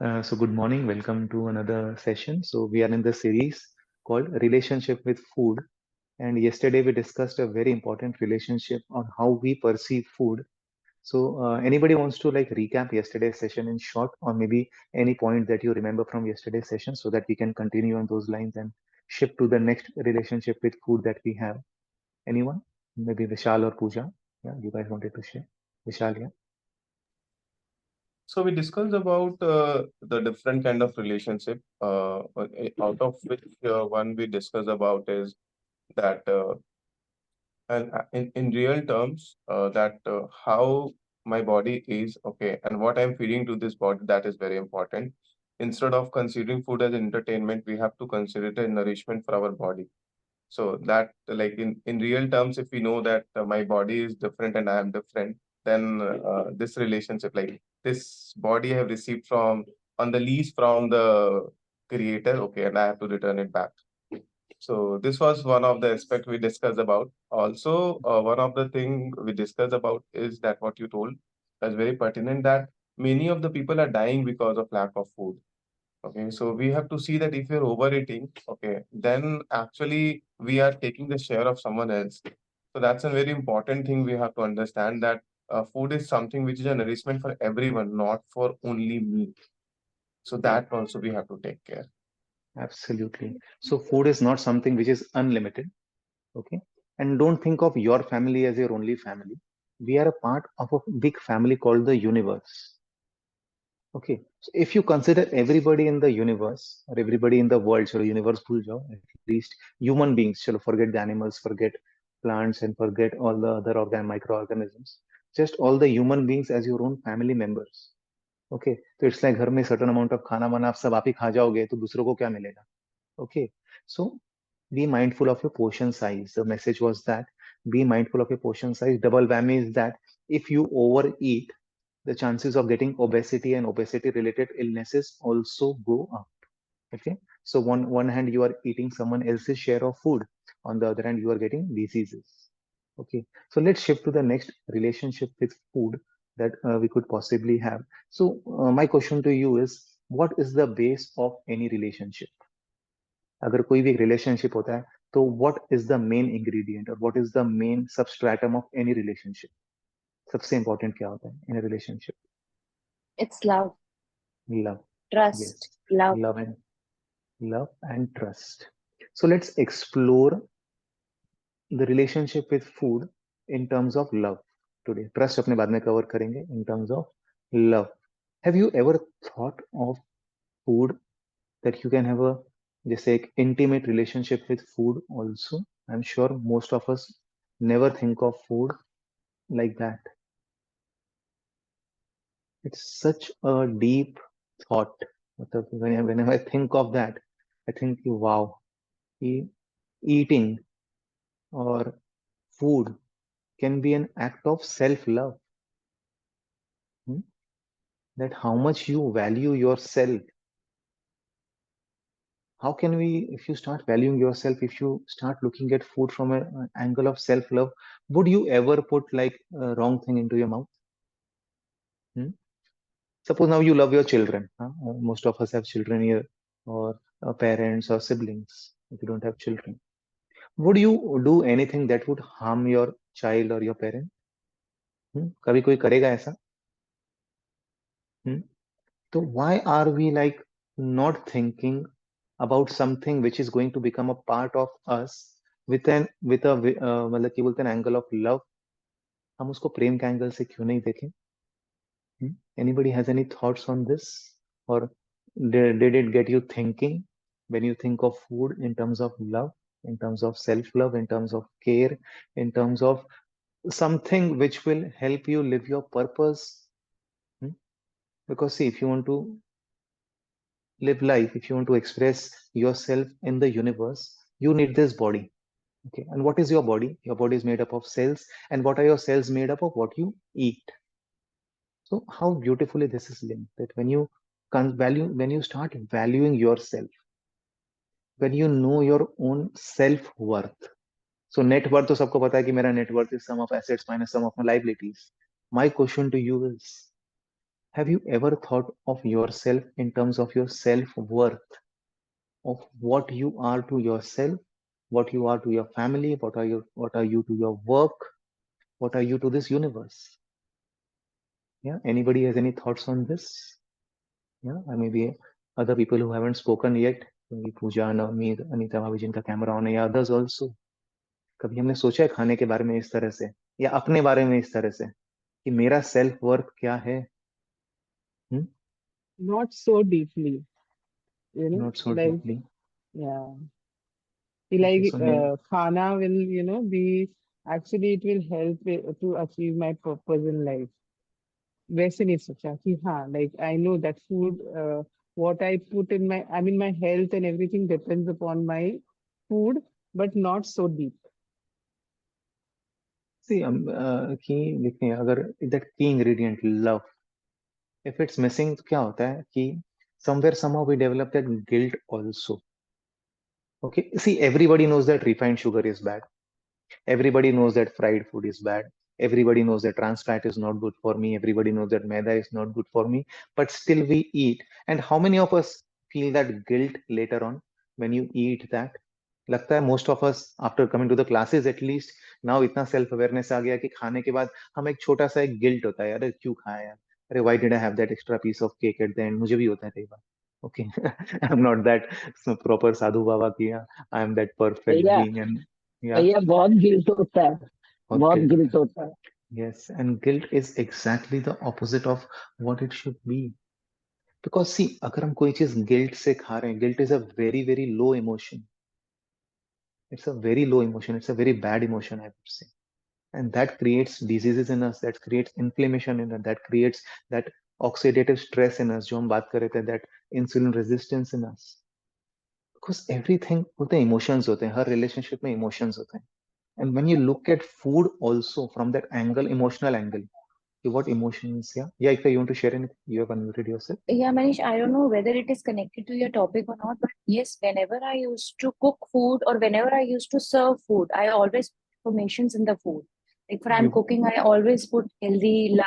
So good morning. Welcome to another session. So we are in the series called Relationship with Food. And yesterday we discussed a very important relationship on how we perceive food. So anybody wants to like recap yesterday's session in short, or maybe any point that you remember from yesterday's session, so that we can continue on those lines and shift to the next relationship with food that we have. Anyone? Maybe Vishal or Pooja. Yeah, you guys wanted to share. Vishal, yeah. So we discussed about the different kind of relationship. Out of which one we discussed about is that in real terms that how my body is okay and what I'm feeding to this body, that is very important. Instead of considering food as entertainment, we have to consider it a nourishment for our body. So that like in real terms, if we know that my body is different and I am different, then this relationship, like this body I have received from on the lease from the creator, okay, and I have to return it back. So this was one of the aspect we discussed about. Also, one of the thing we discussed about is that what you told is very pertinent, that many of the people are dying because of lack of food. Okay, so we have to see that if you're overeating, okay, then actually we are taking the share of someone else. So that's a very important thing we have to understand, that food is something which is a nourishment for everyone, not for only me. So that also we have to take care. Absolutely. So food is not something which is unlimited. Okay. And don't think of your family as your only family. We are a part of a big family called the universe. Okay. So if you consider everybody in the universe or everybody in the world, so universe bhul jao, at least human beings, chalo, forget the animals, forget plants, and forget all the other microorganisms. Just all the human beings as your own family members. Okay. तो it's like घर में certain amount of खाना वाना आप सब आप ही खा जाओगे तो दूसरों को क्या मिलेगा? Okay. So be mindful of your portion size. The message was that be mindful of your portion size. Double whammy is that if you overeat, the chances of getting obesity and obesity related illnesses also go up. Okay. So one hand you are eating someone else's share of food. On the other hand, you are getting diseases. Okay. So let's shift to the next relationship with food that we could possibly have. So my question to you is, what is the base of any relationship? अगर कोई भी एक relationship होता है तो what is the main ingredient और what is the main substratum of any relationship? सबसे important क्या होता है in a relationship? It's love, love. Yes. trust, love. Love and trust. So let's explore the relationship with food in terms of love today. Trust अपने बाद में cover करेंगे in terms of love. Have you ever thought of food that you can have a जैसे एक intimate relationship with food also? I'm sure most of us never think of food like that. It's such a deep thought. मतलब whenever I think of that, I think, wow, e- eating or food can be an act of self-love. Hmm? That how much you value yourself. How can we, if you start valuing yourself, if you start looking at food from an angle of self-love, would you ever put like a wrong thing into your mouth? Hmm? Suppose now you love your children. Huh? Most of us have children here, or parents or siblings. If you don't have children, would you do anything that would harm your child or your parent? कभी कोई करेगा ऐसा? Hmm? So why are we like not thinking about something which is going to become a part of us with a मतलब क्या बोलते हैं angle of love? हम उसको प्रेम के एंगल से क्यों नहीं देखें? Anybody has any thoughts on this? Or did it get you thinking when you think of food in terms of love, in terms of self-love, in terms of care, in terms of something which will help you live your purpose? Hmm? Because see, if you want to live life, if you want to express yourself in the universe, you need this body. Okay. And what is your body? Your body is made up of cells. And what are your cells made up of? What you eat. So how beautifully this is linked that when you start valuing yourself, when you know your own self-worth. So net worth तो सबको पता है कि मेरा net worth is sum of assets minus sum of my liabilities. My question to you is, Have you ever thought of yourself in terms of your self-worth, of what you are to yourself, what you are to your family, what are you to your work, what are you to this universe? Yeah, anybody has any thoughts on this? Yeah, or maybe other people who haven't spoken yet, maybe Pooja, Navneet, Anita भाभी जिनका camera on है, या others also. कभी हमने सोचा है खाने के बारे में इस तरह से, या अपने बारे में इस तरह से, कि मेरा सेल्फ वर्थ क्या है? Not so deeply, Not so like, deeply. yeah, Okay, like so maybe khana will, be actually it will help to achieve my purpose in life. वैसे नहीं सोचा कि हाँ, like I know that food, what I put in my, I mean my health and everything depends upon my food, but not so deep. see कि देखिए, अगर that key ingredient love, if it's missing, तो क्या होता है कि somewhere somehow we develop that guilt also. Okay, see, everybody knows that refined sugar is bad. Everybody knows that fried food is bad. Everybody knows that trans fat is not good for me. Everybody knows that maida is not good for me. But still we eat. And how many of us feel that guilt later on when you eat that? लगता है most of us after coming to the classes at least now इतना self awareness आ गया कि खाने के बाद हम एक छोटा सा एक guilt होता है, अरे क्यों खाया यार, अरे why did I have that extra piece of cake at the end? मुझे भी होता है कई बार. Okay, I'm not that proper sadhu baba ki I am that perfect भैया being, and yeah, भैया बहुत गिल्ट होता है, बहुत बहुत guilt होता गिल्ट है. होता है. Yes, and guilt is exactly the opposite of what it should be. Because see, अगर हम कोई चीज guilt से खा रहे हैं, guilt is a very very low emotion. It's a very low emotion. It's a very bad emotion, I would say. And that creates diseases in us. That creates inflammation in us. That creates that oxidative stress in us. जो हम बात कर रहे थे, that insulin resistance in us. Because everything होते हैं, emotions होते हैं. हर relationship में emotions होते हैं. And when you look at food also from that angle, emotional angle, what emotions? Yeah, if you want to share anything, you have unmuted yourself. Yeah, Manish, I don't know whether it is connected to your topic or not, but yes, whenever I used to cook food or whenever I used to serve food, I always put informations in the food. Like for I'm You cooking, I always put healthy.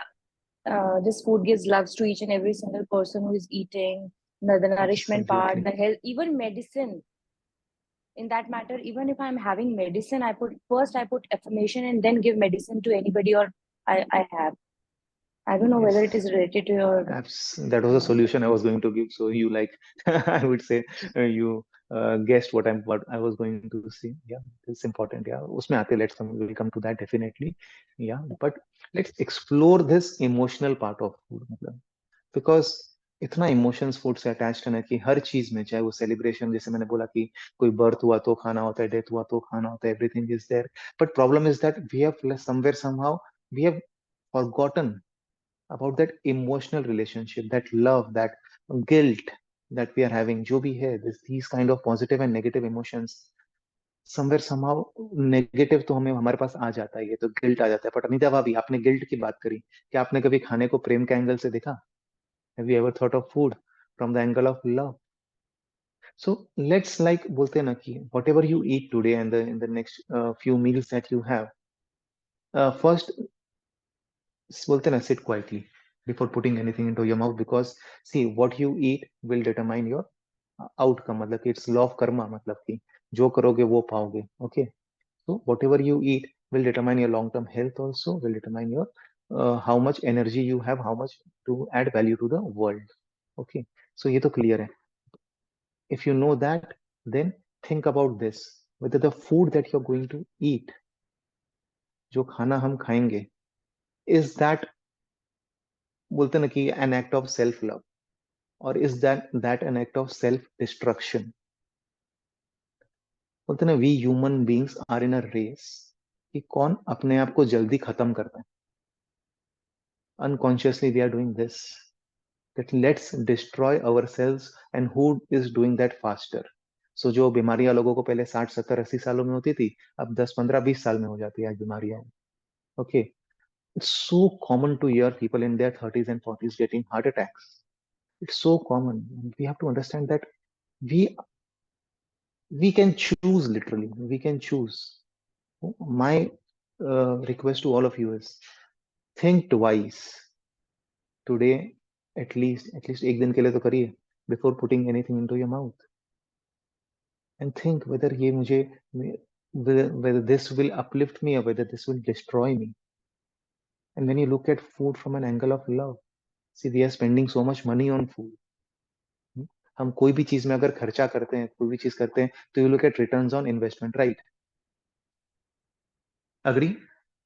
This food gives loves to each and every single person who is eating. The nourishment part, absolutely. the health, even medicine. In that matter, even if I'm having medicine, I put affirmation and then give medicine to anybody or I have. I don't know whether it Yes. is related to your. That was a solution I was going to give. So you like, I would say, you guessed what I was going to say. Yeah, it's important. Yeah, उसमें आते, we'll come to that definitely. Yeah, but let's explore this emotional part of food. मतलब, because इतना emotions food से attached है ना कि हर चीज में, चाहे वो सेलिब्रेशन, जैसे मैंने बोला कि कोई बर्थ हुआ तो खाना होता है, डेथ हुआ तो खाना होता है, everything is there. But problem is that we have somewhere somehow we have forgotten about that emotional relationship, that love, that guilt that we are having. जो भी है, these kind of positive and negative emotions, somewhere somehow negative तो हमें हमारे पास आ जाता है, ये तो गिल्ट आ जाता है. बट अनिता भाभी, आपने गिल्ट की बात करी, क्या आपने कभी खाने को प्रेम के एंगल से देखा? Have you ever thought of food from the angle of love? So let's like बोलते हैं ना कि what ever you eat today and in the next few meals that you have, first बोलते हैं ना, sit quietly before putting anything into your mouth, because see, what you eat will determine your outcome. मतलब कि it's law of karma, मतलब कि जो करोगे वो पाओगे. Okay, so whatever you eat will determine your long term health, also will determine your how much energy you have, how much to add value to the world. Okay, so ये तो clear है. If you know that, then think about this, whether the food that you're going to eat, जो खाना हम खाएंगे, is that, बोलते हैं ना कि an act of self love, or is that an act of self destruction? बोलते हैं ना, we human beings are in a race कि कौन अपने आप को जल्दी खत्म करता है. Unconsciously we are doing this, that let's destroy ourselves, and who is doing that faster? So जो बीमारियां लोगों को पहले 60 70 80 सालों में होती थी, अब 10 15 20 साल में हो जाती है आज बीमारियां. Okay, it's so common to hear people in their 30s and 40s getting heart attacks. It's so common. We have to understand that we we can choose, literally we can choose. My request to all of you is, think twice today at least एक दिन के लिए तो करिए before putting anything into your mouth, and think whether ये मुझे, whether this will uplift me or whether this will destroy me. And when you look at food from an angle of love, see, we are spending so much money on food. हम कोई भी चीज में अगर खर्चा करते हैं, कोई भी चीज करते हैं, तो you look at returns on investment, right? Agree?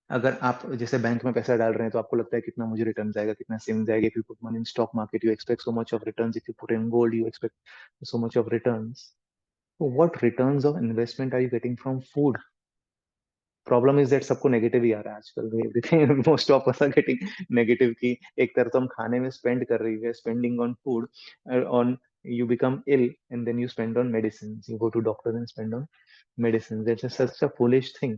अगर आप जैसे बैंक में पैसा डाल रहे हैं तो आपको लगता है कितना मुझे रिटर्न आएगा, कितना सेविंग जाएगा. If you put money in stock market, you expect so much of returns. If you put in gold, you expect so much of returns. What returns of investment are you getting from food? Problem is that सबको negative ही आ रहा है आजकल. Everything most of us are getting negative. की एक तरफ तो हम खाने में स्पेंड कर रही है, spending on food, on, you become ill and then you spend on medicines, you go to doctor and spend on medicines. That's such a foolish thing.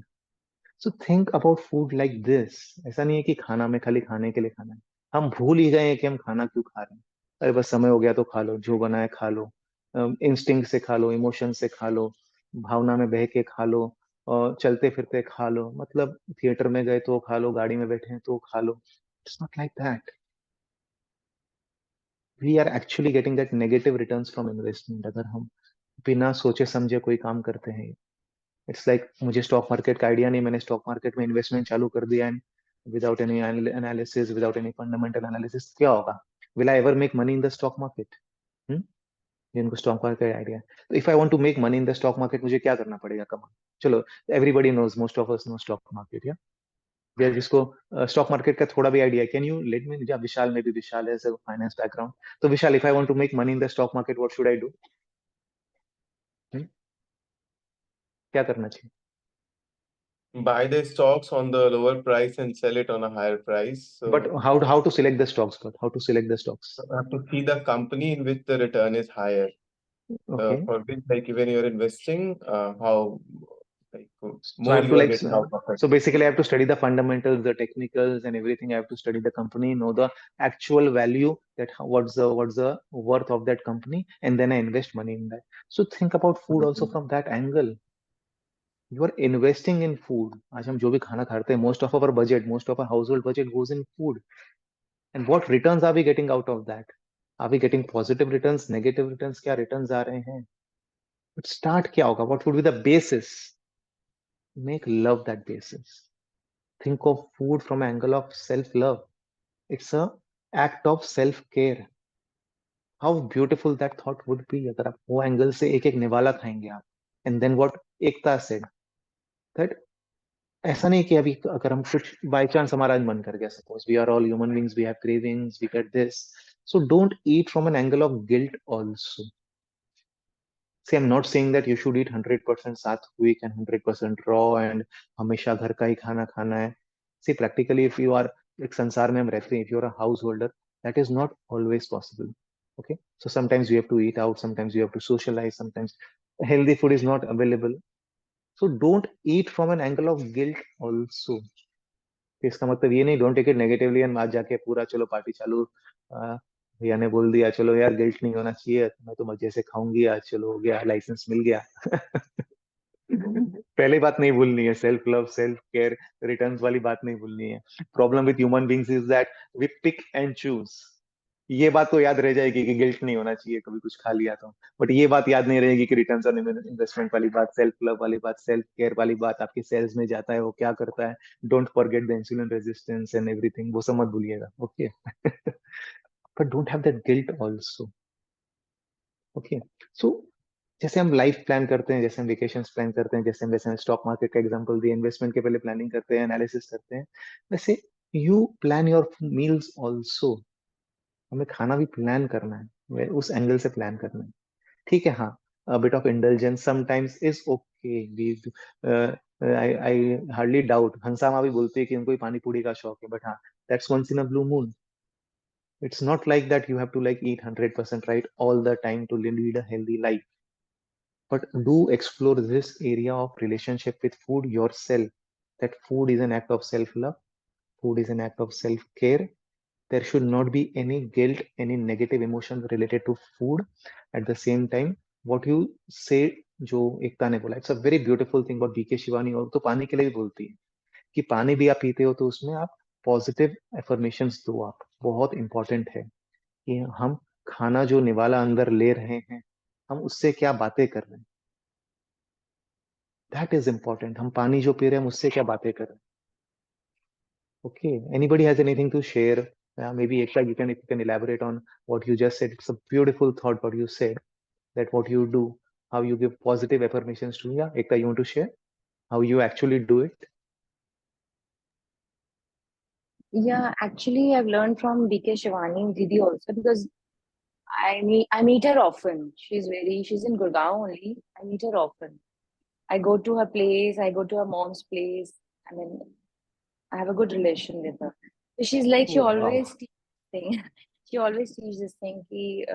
So think about food like this. ऐसा नहीं है कि खाना में खाली खाने के लिए खाना है. हम भूल ही गए हैं कि हम खाना क्यों खा रहे हैं. अरे बस समय हो गया तो खा लो, जो बना है खा लो, इंस्टिंक्ट से खा लो, इमोशन से खा लो, भावना में बह के खा लो, और चलते फिरते खा लो, मतलब थिएटर में गए तो खा लो, गाड़ी में बैठे हैं तो खा लो. It's not like that. We are actually getting that negative returns from investment अगर हम बिना सोचे समझे कोई काम करते हैं. इट्स लाइक मुझे स्टॉक मार्केट का आइडिया नहीं, मैंने स्टॉक मार्केट में इन्वेस्टमेंट चालू कर दिया, and without any analysis, without any fundamental analysis, क्या होगा? Will I ever make money in the stock market? जिनको स्टॉक मार्केट का आइडिया है. तो if I want to make money in the stock market, मुझे क्या करना पड़ेगा? कमा. चलो, everybody knows, most of us know stock market, या या जिसको स्टॉक मार्केट का थोड़ा भी आइडिया है, कैन यू लेट मी, या विशाल, में भी विशाल है फाइनेंस बैकग्राउंड. तो Vishal, if I want to make money in the stock market, what should I do? क्या करना चाहिए? Buy the stocks on the lower price and sell it on a higher price. But So how to select the stocks? But how to select the stocks? you have to see the company in which the return is higher. Okay. For which, like when you're investing, how like So I more have to you are like, getting out of it. so basically I have to study the fundamentals, the technicals and everything. I have to study the company, know the actual value, that what's the worth of that company, and then I invest money in that. So think about food also from that angle. You are investing in food. आज हम जो भी खाना खाते हैं, most of our budget, most of our household budget goes in food. And what returns are we getting out of that? Are we getting positive returns, negative returns? क्या returns आ रहे हैं? But start क्या होगा? What would be the basis? Make love that basis. Think of food from angle of self-love. It's a act of self-care. How beautiful that thought would be अगर आप वो angle से एक एक निवाला खाएंगे आप. And then what Ekta said, that ऐसा नहीं कि अभी अगर हम कुछ बाय चांस हमारा आज मन कर गया, suppose we are all human beings, we have cravings, we get this, so don't eat from an angle of guilt also. See, I'm not saying that you should eat 100% sattvic and 100% raw and हमेशा घर का ही खाना खाना है. See, practically, if you are, एक संसार में हम रहते हैं, if you are a householder, that is not always possible. Okay, so sometimes you have to eat out, sometimes you have to socialize, sometimes healthy food is not available. So don't eat from an angle of guilt also. तो इसका मतलब ये नहीं, don't take it negatively and आज जाके पूरा चलो party चालू. भैया ने बोल दिया चलो यार गिल्ट नहीं होना चाहिए, मैं तो मजे से खाऊंगी आज, चलो हो गया, लाइसेंस मिल गया. पहले बात नहीं भूलनी है, self love, self care, returns वाली बात नहीं भूलनी है. Problem with human beings is that we pick and choose. ये बात तो याद रह जाएगी कि गिल्ट नहीं होना चाहिए कभी कुछ खा लिया तो, बट ये बात याद नहीं रहेगी कि रिटर्न्स ऑन इन्वेस्टमेंट वाली बात, सेल्फ लव वाली बात, सेल्फ केयर वाली बात, आपकी सेल्स में जाता है वो क्या करता है. Don't forget the insulin resistance and everything, वो सब मत भूलिएगा. Okay. But don't have that guilt also. Okay. So जैसे हम लाइफ प्लान करते हैं, जैसे हम वेकेशन प्लान करते हैं, जैसे हम, वैसे स्टॉक मार्केट का एग्जांपल दिए, इन्वेस्टमेंट के पहले प्लानिंग करते हैं, एनालिसिस करते हैं, वैसे you plan your meals also. हमें खाना भी प्लान करना है, उस एंगल से प्लान करना है. ठीक है, हाँ, a bit of indulgence sometimes is okay. We I hardly doubt, हंसा माँ भी बोलती है कि उनको भी पानी पूरी का शौक है, बट हाँ, that's once in a blue moon. It's not like that you have to like eat 100% right all the time to lead a healthy life. But do explore this area of relationship with food yourself. That food is an act of self-love. Food is an act of self-care. There should not be any guilt, any negative emotions related to food. At the same time, what you say, जो एकता ने बोला, it's a very beautiful thing. But BK Shivani और तो पानी के लिए भी बोलती है कि पानी भी आप पीते हो तो उसमें आप पॉजिटिव एफर्मेशंस दो. आप बहुत इंपॉर्टेंट है कि हम खाना जो निवाला अंदर ले रहे हैं, हम उससे क्या बातें कर रहे हैं। That is important. हम पानी जो पी रहे हैं, हम उससे क्या बातें कर रहे हैं। Okay, anybody has anything to share? Maybe Ekta, if you can elaborate on what you just said. It's a beautiful thought what you said, that what you do, how you give positive affirmations to. Yeah, Ekta, you want to share how you actually do it? Yeah, actually, I've learned from BK Shivani Didi also, because I meet her often. She's in Gurgaon only. I meet her often. I go to her place. I go to her mom's place. I mean, I have a good relation with her. So she's like, she Oh, wow. always teaches this thing. She always teaches this thing. Ki,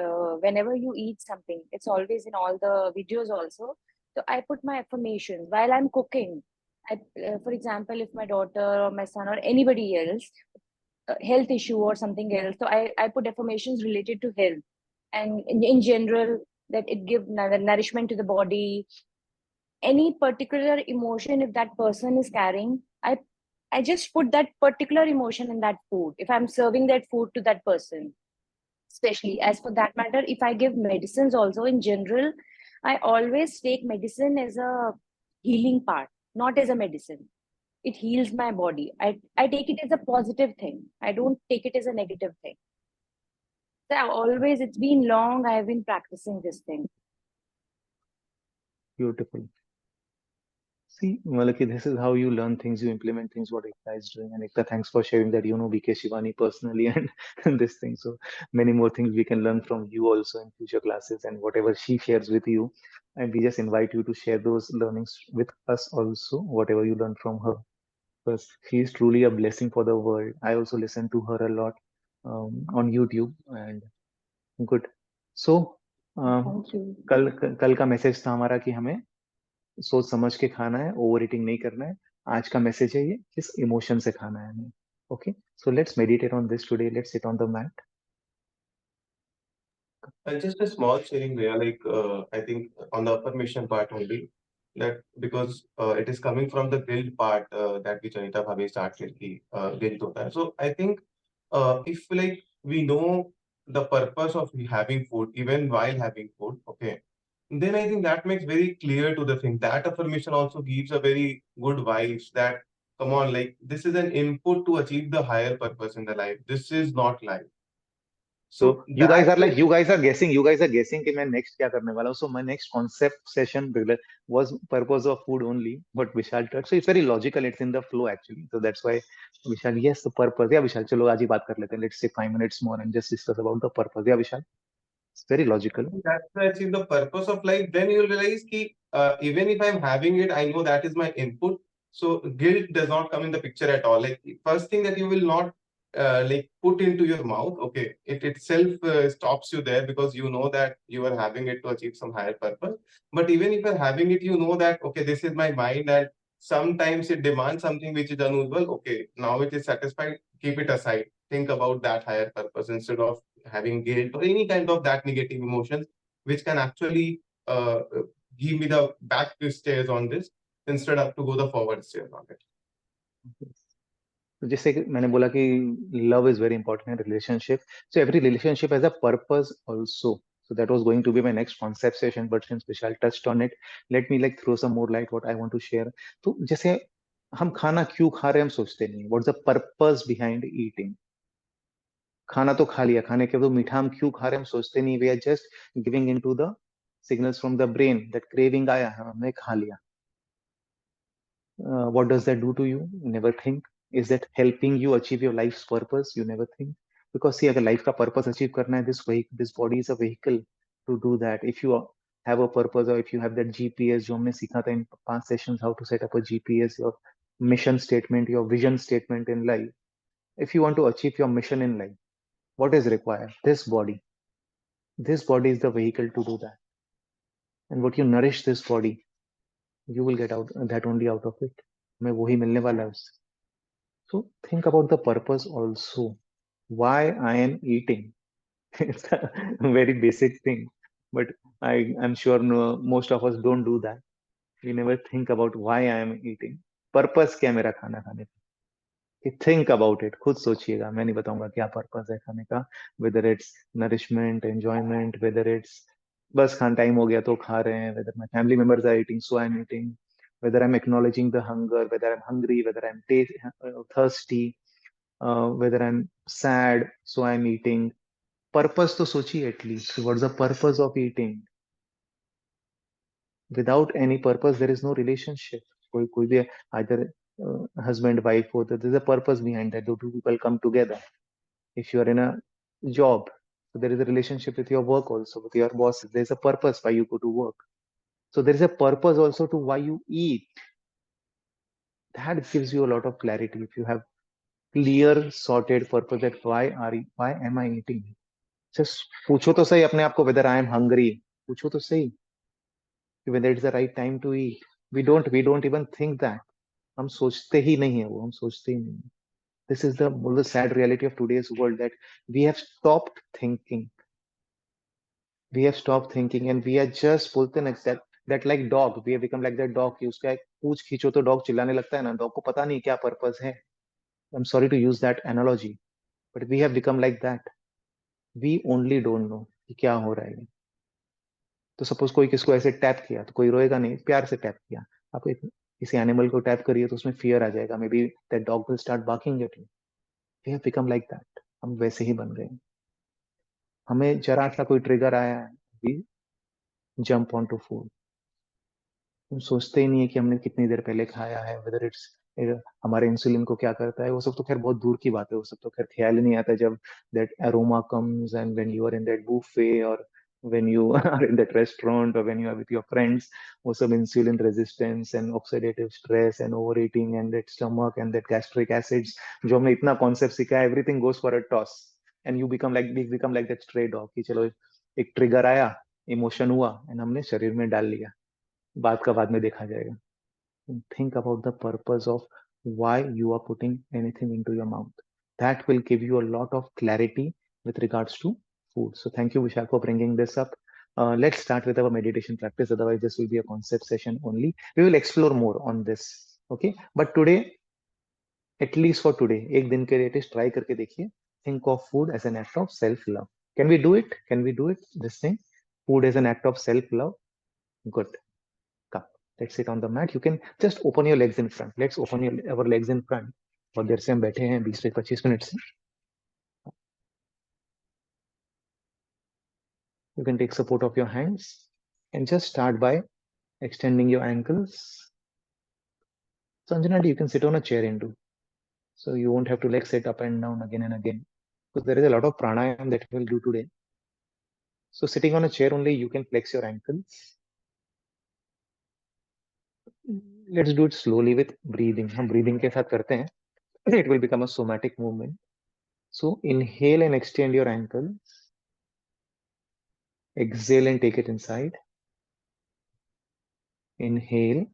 whenever you eat something, it's always in all the videos also. So I put my affirmations while I'm cooking. For example, if my daughter or my son or anybody else, health issue or something else, so I put affirmations related to health and in general, that it give nourishment to the body. Any particular emotion if that person is carrying, I just put that particular emotion in that food if I'm serving that food to that person. Especially as for that matter, if I give medicines also in general, I always take medicine as a healing part, not as a medicine. It heals my body. I take it as a positive thing. I don't take it as a negative thing. So I always, it's been long, I have been practicing this thing. Beautiful. See, Malaki, this is how you learn things, you implement things, what Ekta is doing. And Ekta, thanks for sharing that you know BK Shivani personally and this thing. So many more things we can learn from you also in future classes and whatever she shares with you. And we just invite you to share those learnings with us also, whatever you learn from her. Because she is truly a blessing for the world. I also listen to her a lot on YouTube and good. So Thank you. कल कल का message था हमारा कि हमें सोच समझ के खाना है, ओवर ईटिंग नहीं करना है। आज का मैसेज है ये, किस इमोशन से खाना है हमें। Okay, so let's meditate on this today, let's sit on the mat. And just a small sharing there, like I think on the affirmation part only, that because it is coming from the guilt part that which Anita Bhavi started, ki guilt hota hai. So I think if like we know the purpose of having food, even while having food, okay, then I think that makes very clear to the thing. That affirmation also gives a very good vibes that come on, like this is an input to achieve the higher purpose in the life. This is not life. So So you guys that are like, you guys are guessing कि मैं next क्या करने वाला हूँ. So my next concept session was purpose of food only, but Vishal touched. So it's very logical. It's in the flow actually. So that's why Vishal, yes, the purpose. Yeah, Vishal, चलो आज ही बात कर लेते हैं. Let's take 5 minutes more and just discuss about the purpose. Yeah, Vishal, it's very logical. that's to achieve the purpose of life, then you'll realize ki, even if I'm having it, I know that is my input. So guilt does not come in the picture at all. Like first thing that you will not like put into your mouth, okay, it itself stops you there because you know that you are having it to achieve some higher purpose. But even if you're having it, you know that okay, this is my mind and sometimes it demands something which is unusual. Okay, now it is satisfied. Keep it aside. Think about that higher purpose instead of having guilt or any kind of that negative emotions, which can actually give me the back stairs on this instead of to go the forward stairs on it. तो जैसे कि मैंने बोला कि love is very important in relationship. So every relationship has a purpose also. So that was going to be my next concept session, but since Vishal touched on it, let me like throw some more light what I want to share. तो जैसे हम खाना क्यों खा रहे हैं हम सोचते नहीं. What's the purpose behind eating? खाना तो खा लिया, खाने के बाद मीठा हम क्यों खा रहे हैं हम सोचते नहीं. We are just giving into the signals from the brain that craving आया, हमने खा लिया. What does that do to you? You never think. Is that helping you achieve your life's purpose? You never think. Because see, अगर life का purpose achieve करना है, this body is a vehicle to do that. If you have a purpose or if you have that GPS जो हमने सीखा था in past sessions, how to set up a GPS, your mission statement, your vision statement in life. If you want to achieve your mission in life, what is required? This body. This body is the vehicle to do that. And what you nourish this body, you will get out that only out of it. हमें वही मिलने वाला है उससे. So think about the purpose also. Why I am eating. It's a very basic thing, but I'm sure no, most of us don't do that. We never think about why I am eating. Purpose क्या है मेरा खाना खाने का. कि think about it, खुद सोचिएगा, मैं नहीं बताऊंगा क्या पर्पस है खाने का, whether it's nourishment, enjoyment, whether it's बस खान टाइम हो गया तो खा रहे हैं, whether my family members are eating so I am eating, whether I am acknowledging the hunger, whether I am hungry, whether I am thirsty, whether I am sad so I am eating. Purpose तो सोचिए at least, what's the purpose of eating? Without any purpose there is no relationship. कोई भी either husband wife हो तो there is a purpose behind that, दो two people come together. If you are in a job, so there is a relationship with your work also, with your boss, there is a purpose why you go to work, so there is a purpose also to why you eat. That gives you a lot of clarity. If you have clear sorted purpose that why am I eating, just पूछो तो सही अपने आप को whether I am hungry, पूछो तो सही whether it's the right time to eat. We don't even think that. हम सोचते ही नहीं है वो, हम सोचते ही नहीं। This is the sad reality of today's world, that we have stopped thinking. We have stopped thinking and we are just बोलते हैं ना that like dog, we have become like that dog कि उसका एक पूंछ खींचो तो डॉग चिल्लाने लगता है ना, डॉग को पता नहीं क्या पर्पस है। I'm sorry to use that analogy, but we have become like that. We only don't know कि क्या हो रहा है। तो सपोज कोई किसको ऐसे टैप किया तो कोई रोएगा नहीं, प्यार से टैप किया। आप एक किसी एनिमल को टैप करिए तो उसमें फियर आ जाएगा, may be that dog will start barking at you. We have become like that, हम वैसे ही बन गए। हमें जरा सा कोई ट्रिगर आया है, we jump on to food. हम सोचते ही नहीं है कि हमने कितनी देर पहले खाया है, वेदर इट्स हमारे इंसुलिन को क्या करता है, वो सब तो खैर बहुत दूर की बात है, वो सब तो खैर ख्याल ही नहीं आता जब that aroma comes and when you are in that buffet और when you are in that restaurant और when you are with your friends. वो सब insulin resistance and oxidative stress and over eating and that stomach and that gastric acids, जो हमने इतना concept सीखा है, everything goes for a toss and you become like that stray dog कि चलो एक ट्रिगर आया, इमोशन हुआ एंड हमने शरीर में डाल लिया, बात का बाद में देखा जाएगा। Think about the purpose of why you are putting anything into your mouth. That will give you a lot of clarity with regards to food. So thank you, Vishal, for bringing this up. Let's start with our meditation practice. Otherwise, this will be a concept session only. We will explore more on this. Okay. But today, at least for today, एक दिन के लिए at least try करके देखिए. Think of food as an act of self-love. Can we do it? Can we do it? This thing, food as an act of self-love. Good. Come, let's sit on the mat. You can just open your legs in front. Let's open our legs in front. और देर से हम बैठे हैं 20 से 25 minute से। You can take support of your hands and just start by extending your ankles. So Anjana, you can sit on a chair into, so you won't have to like sit up and down again and again, because there is a lot of pranayam that we'll do today. So sitting on a chair only, you can flex your ankles. Let's do it slowly with breathing. हम breathing के साथ करते हैं. It will become a somatic movement. So inhale and extend your ankles. Exhale and take it inside. Inhale,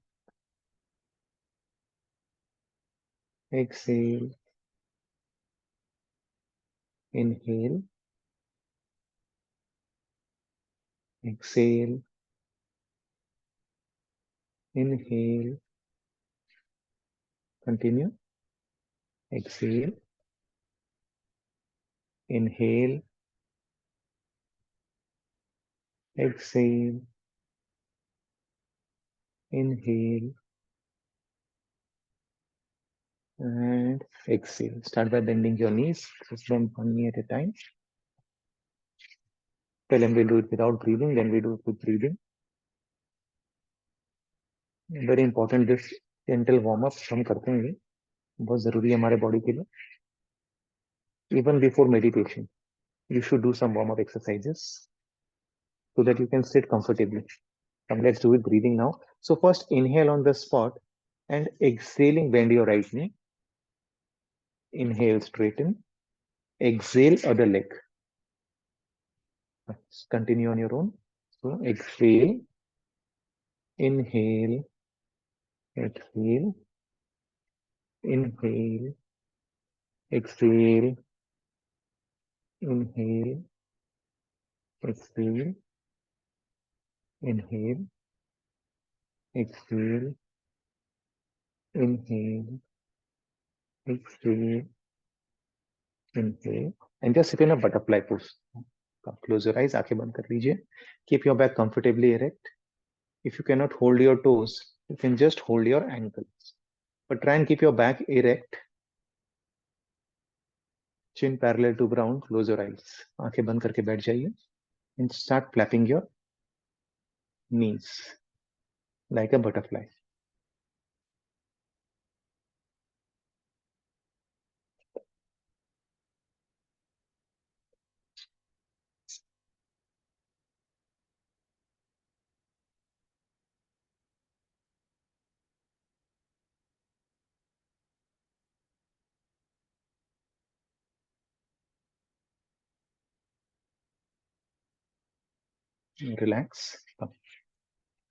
exhale, inhale, exhale, inhale, continue, exhale, inhale, exhale, inhale, and exhale. Start by bending your knees, just bend one knee at a time. Then we'll do it without breathing, then we do it with breathing. Very important, this gentle warm up हम करते हैं, बहुत जरूरी है हमारे body के लिए. Even before meditation, you should do some warm up exercises so that you can sit comfortably. Let's do it breathing now. So first inhale on the spot and exhaling, bend your right knee. Inhale, straighten. Exhale, other leg. Continue on your own. So exhale, inhale, exhale, inhale, exhale, inhale, exhale, inhale, exhale, inhale, Exhale, inhale, and just sit in a butterfly pose. Close your eyes, आंखें बंद कर लीजिए. Keep your back comfortably erect. If you cannot hold your toes, you can just hold your ankles. But try and keep your back erect, chin parallel to ground. Close your eyes. आंखें बंद करके बैठ जाइए and start flapping your knees like a butterfly. Relax. You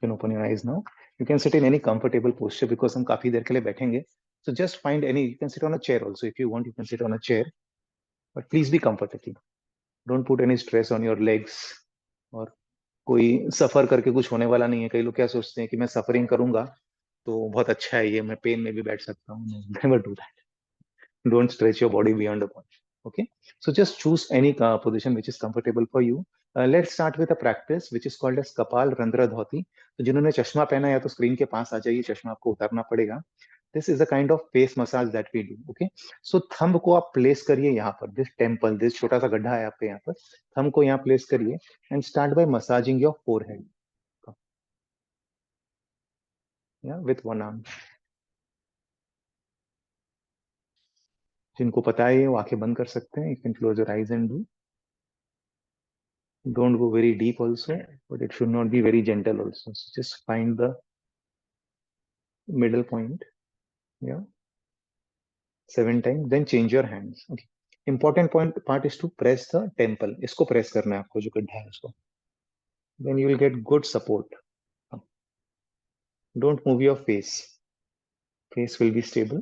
can open your eyes now. You can sit in any comfortable posture because हम काफी देर के लिए बैठेंगे. So just find any. You can sit on a chair also if you want. You can sit on a chair, but please be comfortable. Don't put any stress on your legs. और कोई सफर करके कुछ होने वाला नहीं है. कई लोग क्या सोचते हैं कि मैं सफरिंग करूंगा तो बहुत अच्छा है, ये मैं पेन में भी बैठ सकता हूँ. Never do that. Don't stretch your body beyond a point. Okay, so just choose any position which is comfortable for you. Let's start with a practice which is called as कपाल रंध्र धौती. तो जिन्होंने चश्मा पहना है या तो स्क्रीन के पास आ जाइए, चश्मा आपको उतारना पड़ेगा. This is a kind of face massage that we do. Okay, so thumb को आप प्लेस करिए यहाँ पर, this temple, this छोटा सा गड्ढा है आपके यहाँ पर. thumb को यहाँ प्लेस करिए and start by massaging your forehead. Yeah, with one arm. जिनको पता है वो आंखें बंद कर सकते हैं. You can close your eyes and do. Don't go very deep also, but it should not be very gentle also. So just find the middle point. Yeah, 7 times. Then change your hands. Okay. Important part is to press the temple. इसको press करना है आपको, जो गड्ढा है उसको. Then you will get good support. Don't move your face. Face will be stable.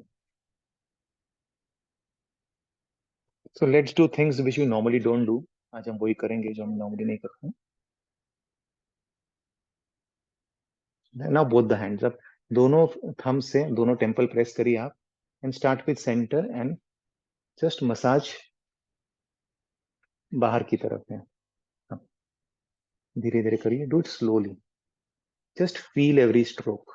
So let's do things which we normally don't do. आज हम वही करेंगे जो हम normally नहीं करते. Now both the hands up. दोनों thumb से दोनों temple press करिए आप and start with center and just massage बाहर की तरफ है. धीरे धीरे करिए. Do it slowly. Just feel every stroke.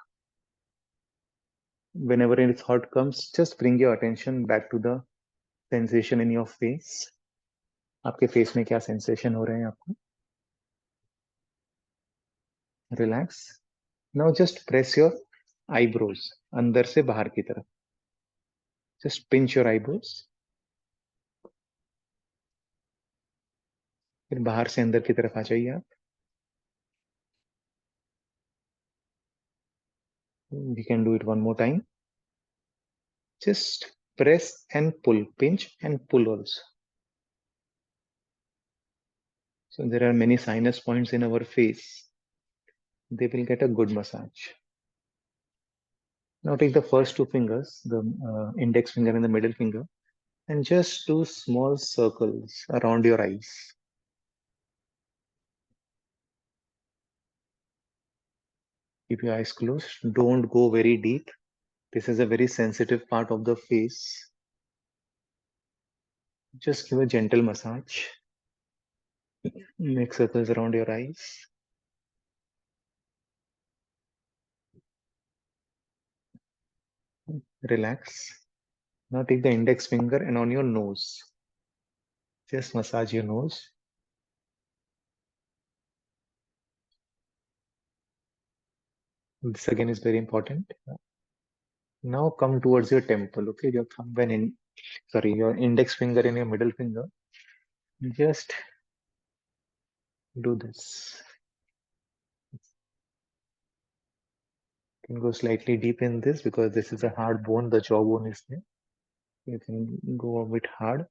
whenever any thought comes, just bring your attention back to the sensation in your face. आपके फेस में क्या सेंसेशन हो रहे हैं आपको. Relax. Now just press your eyebrows अंदर से बाहर की तरफ. Just pinch your eyebrows. फिर बाहर से अंदर की तरफ आ जाइए आप. We can do it one more time. Just press and pull, pinch and pull also. So there are many sinus points in our face. They will get a good massage. Now take the first two fingers, the index finger and the middle finger, and just do small circles around your eyes. Keep your eyes closed. Don't go very deep. This is a very sensitive part of the face. Just give a gentle massage. Make circles around your eyes. Relax. Now take the index finger and on your nose. Just massage your nose. This again is very important. Now come towards your temple. Okay, your thumb and your index finger and your middle finger. Just do this. You can go slightly deep in this because this is a hard bone. The jawbone is there. You can go a bit hard.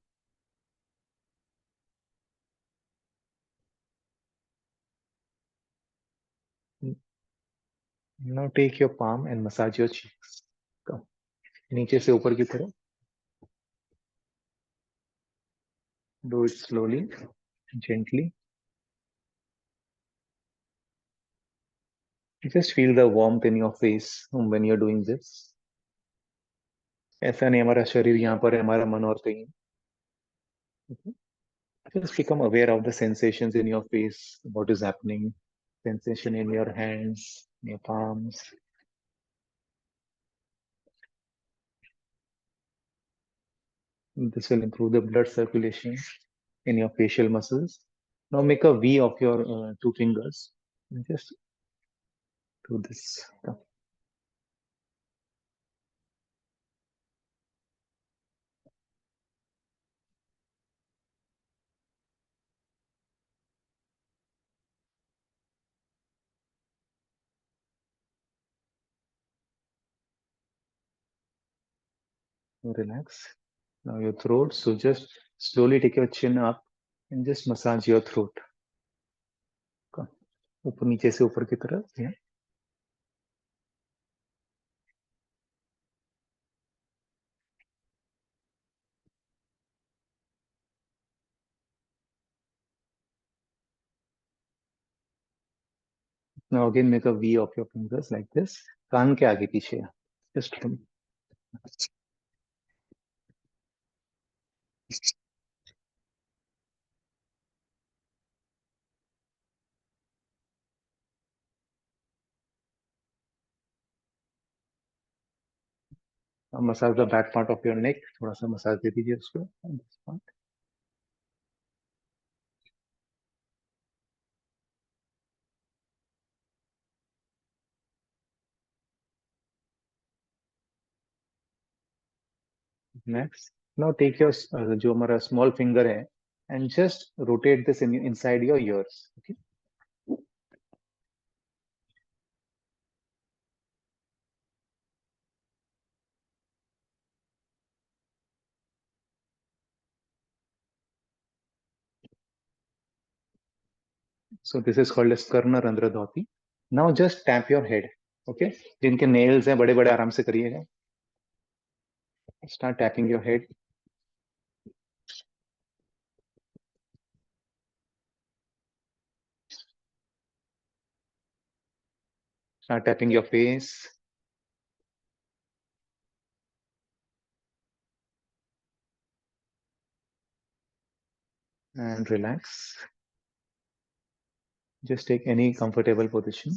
Now take your palm and massage your cheeks. Come. नीचे से ऊपर की तरफ. Do it slowly, gently. Just feel the warmth in your face when you're doing this. ऐसा नहीं हमारा शरीर यहाँ पर है, हमारा मन और कहीं. Okay? Just become aware of the sensations in your face, what is happening, sensation in your hands, in your palms. This will improve the blood circulation in your facial muscles. Now make a V of your two fingers. And just do this. Relax. Now your throat. So just slowly take your chin up and just massage your throat. ऊपर नीचे से ऊपर की तरफ. Yeah. Now again make a V of your fingers like this. कान के आगे पीछे. Just massage the back part of your neck. थोड़ा सा मसाज दे दीजिए उसको. This part. Next. Now take your जो हमारा small finger है and just rotate this inside your ears. Okay. So this is called as Karna Randra Dhoti. Now just tap your head. Okay. जिनके nails हैं बड़े बड़े आराम से करिएगा. Start tapping your head. Start tapping your face. And relax. Just take any comfortable position.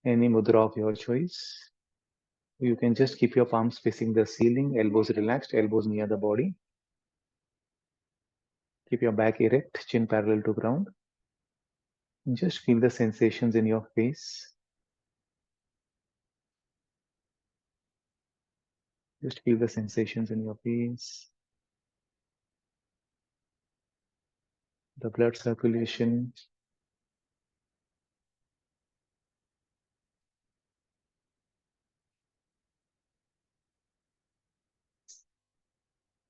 Any mudra of your choice. You can just keep your palms facing the ceiling, elbows relaxed, elbows near the body. Keep your back erect, chin parallel to ground. Just feel the sensations in your face. Just feel the sensations in your face. The blood circulation.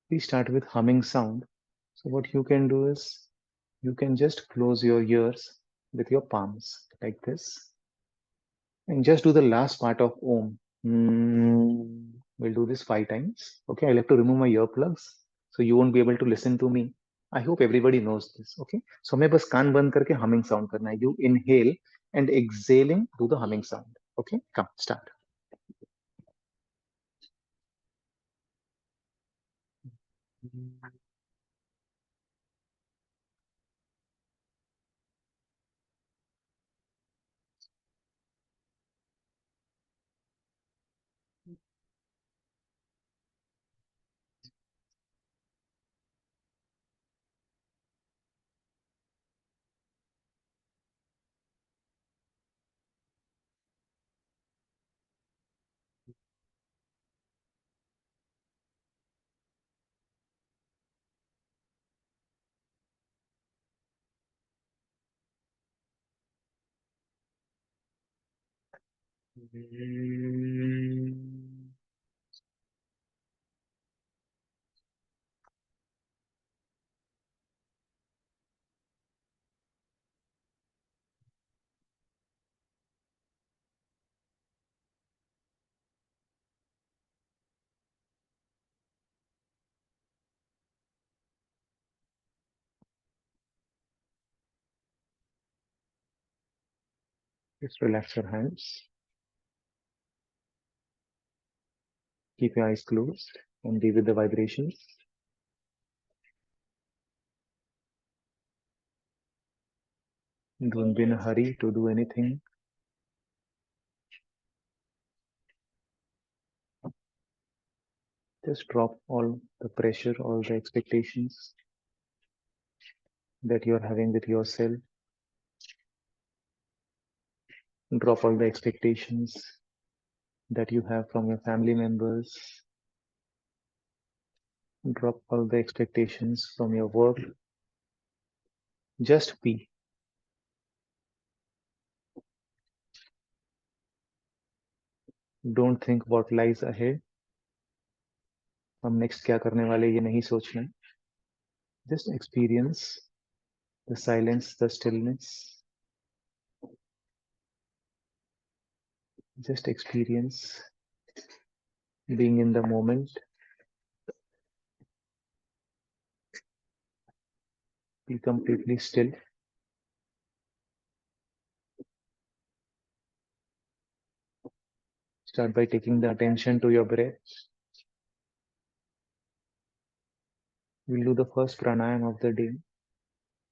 We start with humming sound. So what you can do is, you can just close your ears with your palms like this. And just do the last part of Om. We'll do this 5 times. Okay, I'll have to remove my earplugs, so you won't be able to listen to me. I hope everybody knows this. Okay, so हमें बस कान बंद करके humming sound करना है. You inhale and exhaling, do the humming sound. Okay, come, start. Just relax your hands. Keep your eyes closed and be with the vibrations. Don't be in a hurry to do anything. Just drop all the pressure, all the expectations that you're having with yourself. Drop all the expectations that you have from your family members. Drop all the expectations from your work. Just be. Don't think what lies ahead. हम next क्या करने वाले ये नहीं सोचना. Just experience the silence, the stillness. Just experience being in the moment. Be completely still. Start by taking the attention to your breath. We'll do the first pranayam of the day,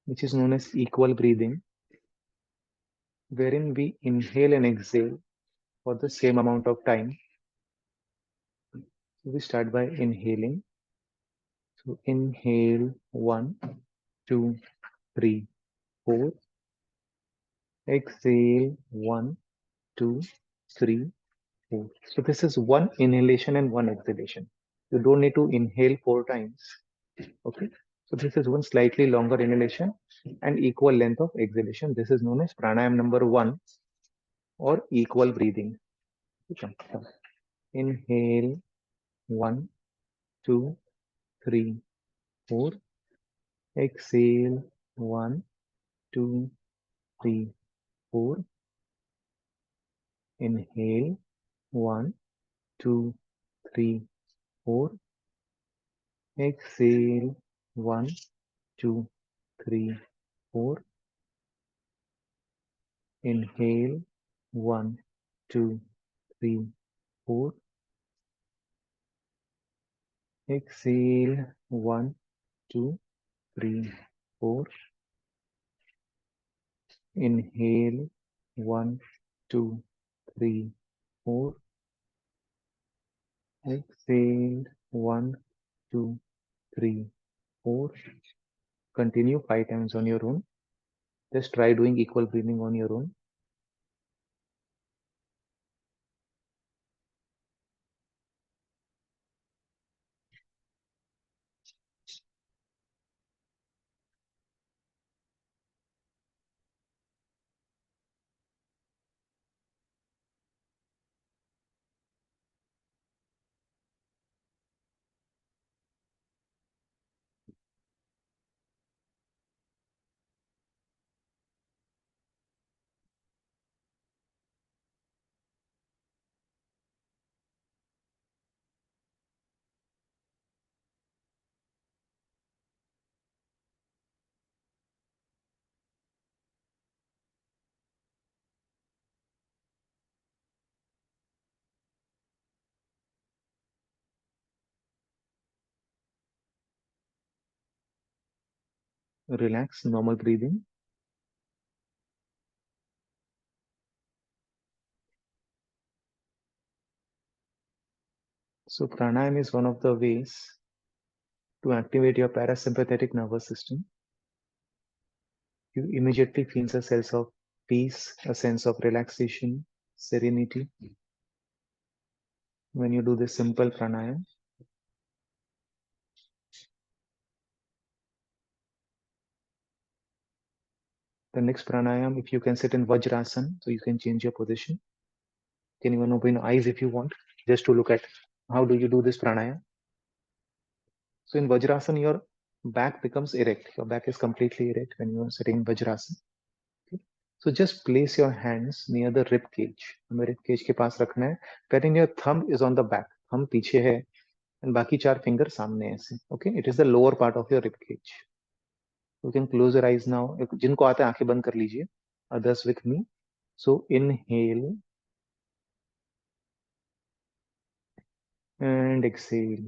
which is known as equal breathing, wherein we inhale and exhale for the same amount of time. So we start by inhaling. So inhale 1, 2, 3, 4. Exhale 1, 2, 3, 4. So this is one inhalation and one exhalation. You don't need to inhale 4 times. Okay. So this is one slightly longer inhalation and equal length of exhalation. This is known as pranayam number 1 or equal breathing. Inhale 1, 2, 3, 4. Exhale 1, 2, 3, 4. Inhale 1, 2, 3, 4. Exhale 1, 2, 3, 4. Inhale 1, 2, 3, 4. Exhale 1, 2, 3, 4. Inhale 1, 2, 3, 4. Exhale 1, 2, 3, 4. Continue 5 times on your own. Just try doing equal breathing on your own. Relax, normal breathing. So pranayam is one of the ways to activate your parasympathetic nervous system. You immediately feel a sense of peace, a sense of relaxation, serenity when you do this simple pranayam. The next pranayam, if you can sit in Vajrasana, so you can change your position. Can even open your eyes if you want, just to look at how do you do this pranayam. So in Vajrasana, your back becomes erect. Your back is completely erect when you are sitting in Vajrasana. Okay? So just place your hands near the rib cage. हमें rib cage के पास रखना है. Wherein your thumb is on the back. Thumb पीछे है and बाकी 4 finger सामने ऐसे. Okay, it is the lower part of your rib cage. You can close your eyes now. जिनको आता है आंखें बंद कर लीजिए. Others with me. So inhale and exhale.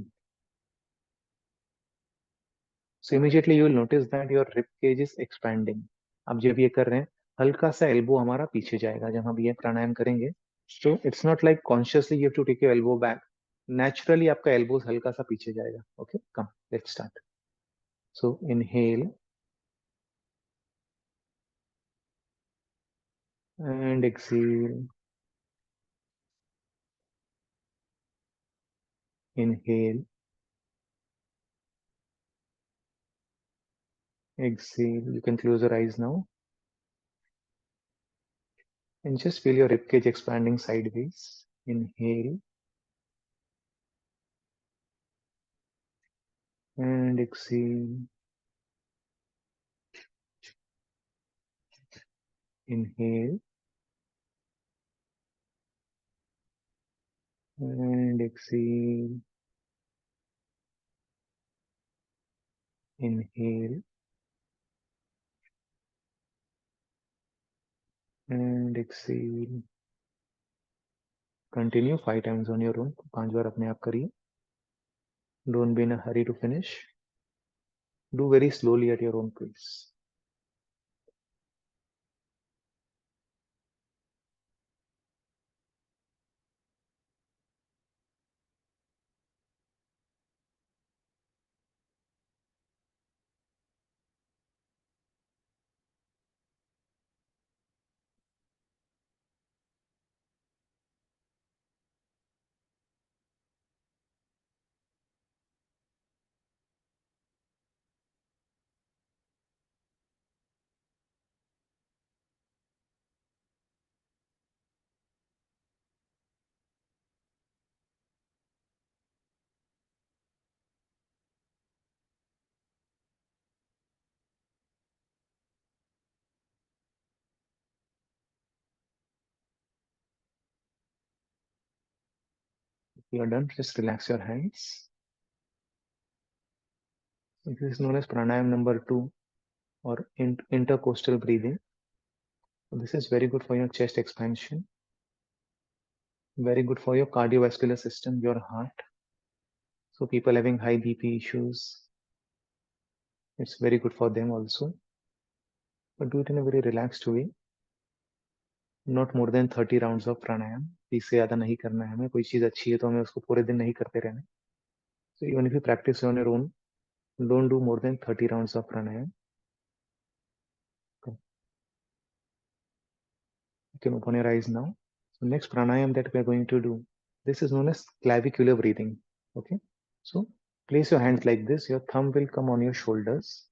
So immediately you will notice that your rib cage is expanding. अब जब ये कर रहे हैं, हल्का सा एल्बो हमारा पीछे जाएगा जब हम ये प्राणायाम करेंगे. So it's not like consciously you have to take your elbow back. Naturally आपका elbow हल्का सा पीछे जाएगा. Okay, come, let's start. So inhale and exhale. Inhale, exhale. You can close your eyes now and just feel your ribcage expanding sideways. Inhale and exhale. Inhale and exhale. Inhale and exhale. Continue 5 times on your own. 5 बार अपने आप करिए. Don't be in a hurry to finish. Do very slowly at your own pace. If you are done, just relax your hands. This is known as pranayam number 2 or intercostal breathing. So this is very good for your chest expansion, very good for your cardiovascular system, your heart. So people having high BP issues, it's very good for them also. But do it in a very relaxed way. Not more than 30 rounds of pranayam. इससे ज़्यादा नहीं करना है हमें. कोई चीज़ अच्छी है तो हमें उसको पूरे दिन नहीं करते रहना. So even if you practice on your own, don't do more than 30 rounds of pranayam. Okay. You can open your eyes now. So next pranayam that we are going to do, this is known as clavicular breathing. Okay. So place your hands like this. Your thumb will come on your shoulders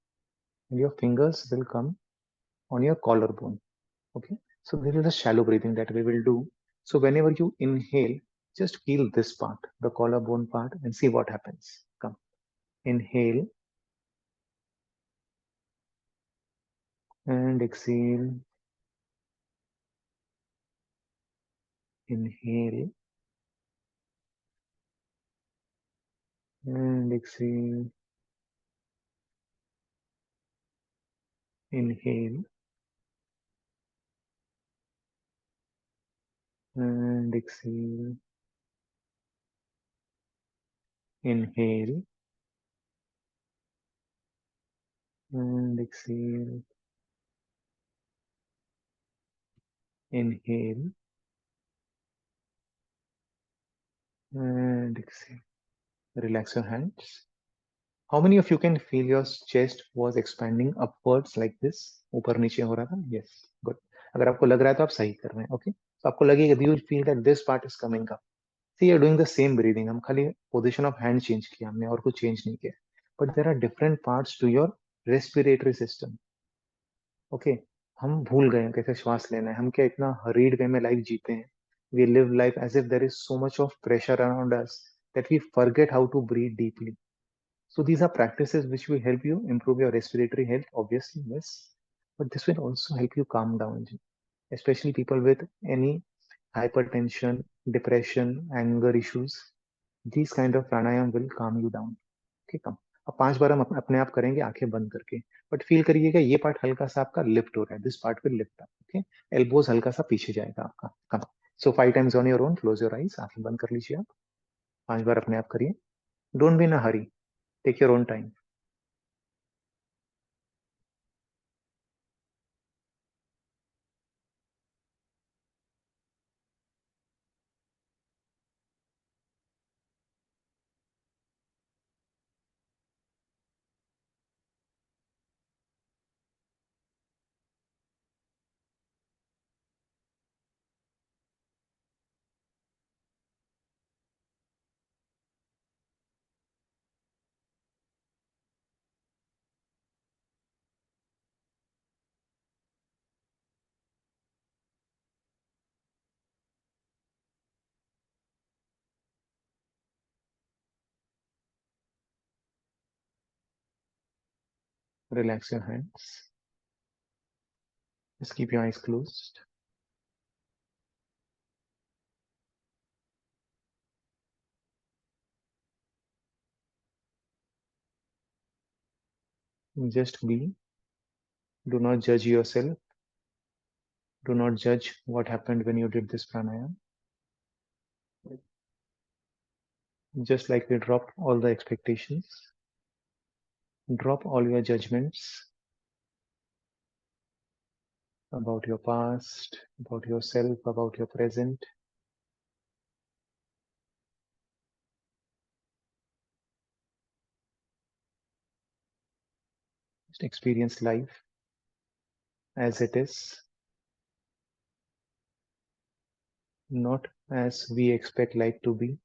and your fingers will come on your collarbone. Okay. So this is a shallow breathing that we will do. So whenever you inhale, just feel this part, the collarbone part, and see what happens. Come. Inhale and exhale. Inhale and exhale. Inhale and exhale. Inhale and exhale. Inhale and exhale. Relax your hands. How many of you can feel your chest was expanding upwards like this? ऊपर नीचे हो रहा था? Yes, good. अगर आपको लग रहा है तो आप सही कर रहे हैं. Okay, तो आपको लगेगा you will feel that this part is coming up. See, you're doing the same breathing. हम खाली position of hand change किया हमने और कुछ change नहीं किया. But there are different parts to your respiratory system. Okay, हम भूल गए हैं कैसे श्वास लेना है. हम क्या इतना hurried way में life जीते हैं. We live life as if there is so much of pressure around us that we forget how to breathe deeply. So these are practices which will help you improve your respiratory health, obviously, yes. But this will also help you calm down, especially people with any hypertension, depression, anger issues. These kind of pranayam will calm you down. Okay, come. अब 5 बार हम अपने आप करेंगे आंखें बंद करके. But feel करिएगा ये पार्ट हल्का सा आपका लिफ्ट हो रहा है. This part will lift up. Okay, elbows हल्का सा पीछे जाएगा आपका. कम. सो 5 times on your own. Close your eyes. आंखें बंद कर लीजिए आप. 5 बार अपने आप करिए. Don't be in a hurry. Take your own time. Relax your hands. Just keep your eyes closed. Just be. Do not judge yourself. Do not judge what happened when you did this pranayam. Just like we dropped all the expectations, drop all your judgments about your past, about yourself, about your present. Just experience life as it is, not as we expect life to be.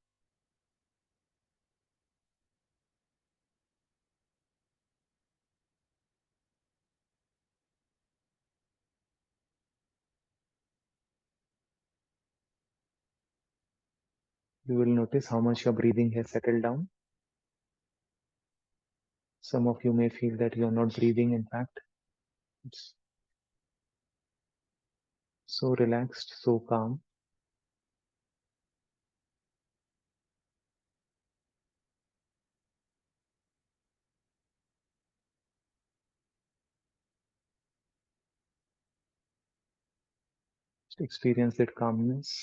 You will notice how much your breathing has settled down. Some of you may feel that you're not breathing. In fact, it's so relaxed, so calm. Just experience that calmness,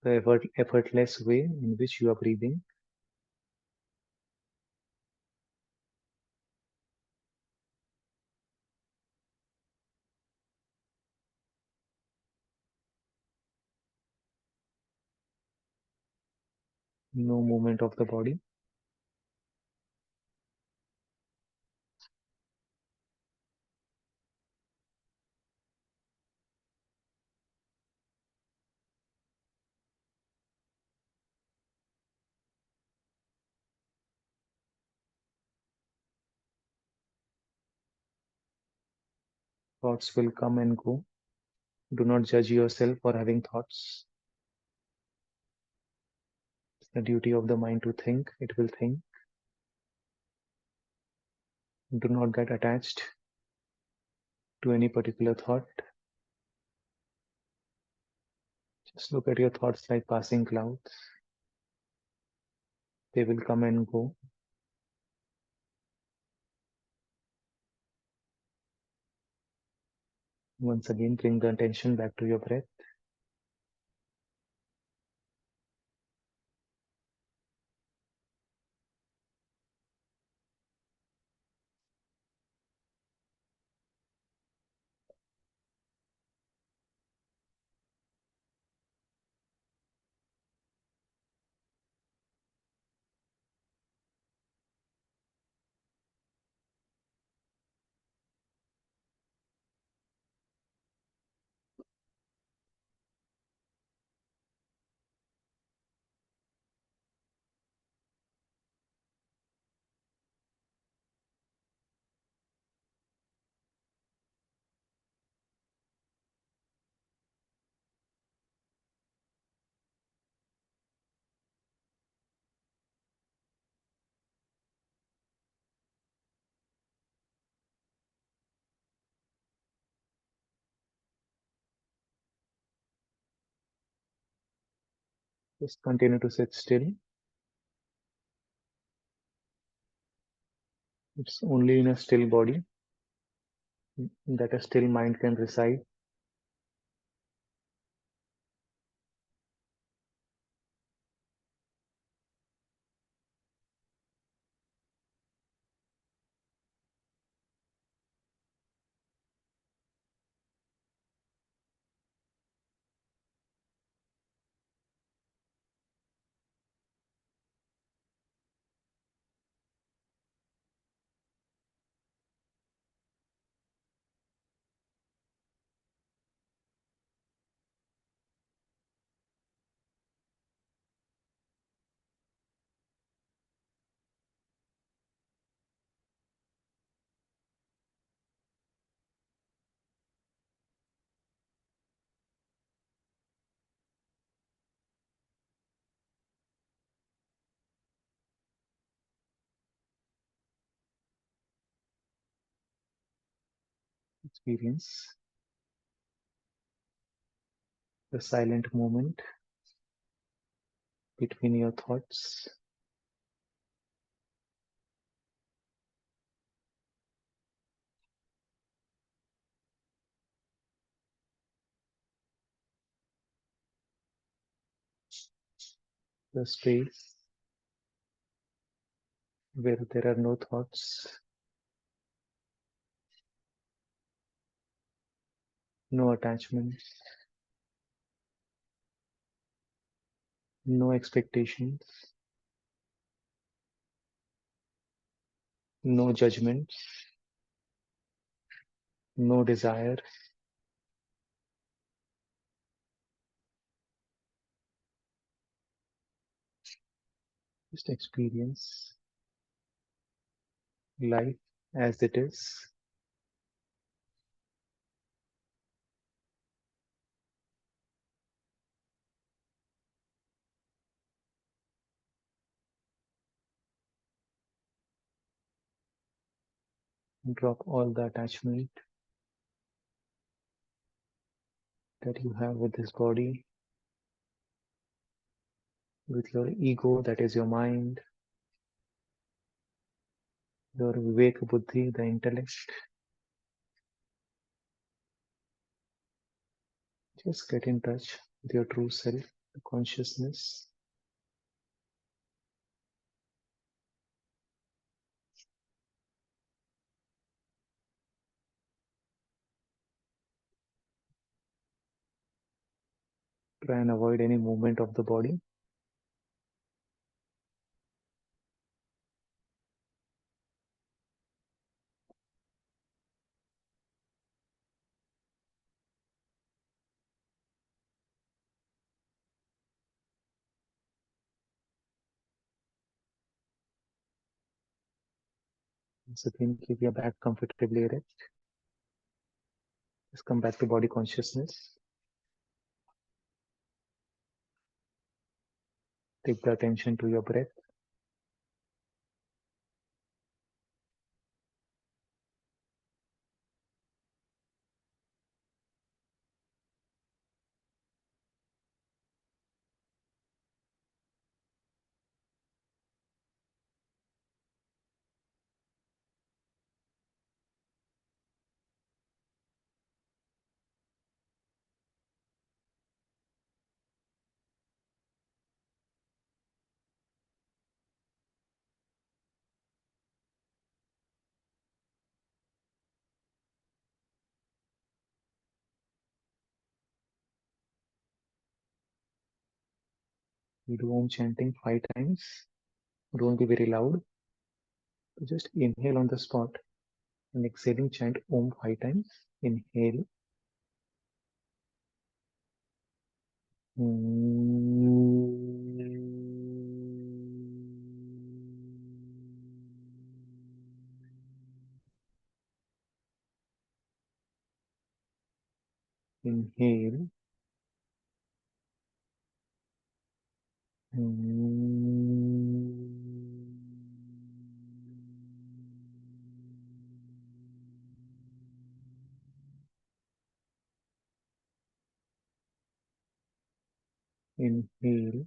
the effortless way in which you are breathing. No movement of the body. Thoughts will come and go. Do not judge yourself for having thoughts. It's the duty of the mind to think. It will think. Do not get attached to any particular thought. Just look at your thoughts like passing clouds. They will come and go. Once again, bring the attention back to your breath. Just continue to sit still. It's only in a still body that a still mind can reside. Experience the silent moment between your thoughts. The space where there are no thoughts, no attachments, no expectations, no judgments, no desire. Just experience life as it is. Drop all the attachment that you have with this body, with your ego, that is your mind, your Vivek Buddhi, the intellect. Just get in touch with your true self, the consciousness. Try and avoid any movement of the body. Once again, keep your back comfortably erect. Just come back to body consciousness. Take the attention to your breath. We do Om chanting 5 times. Don't be very loud. Just inhale on the spot and exhaling chant Om 5 times. Inhale. Inhale. Inhale.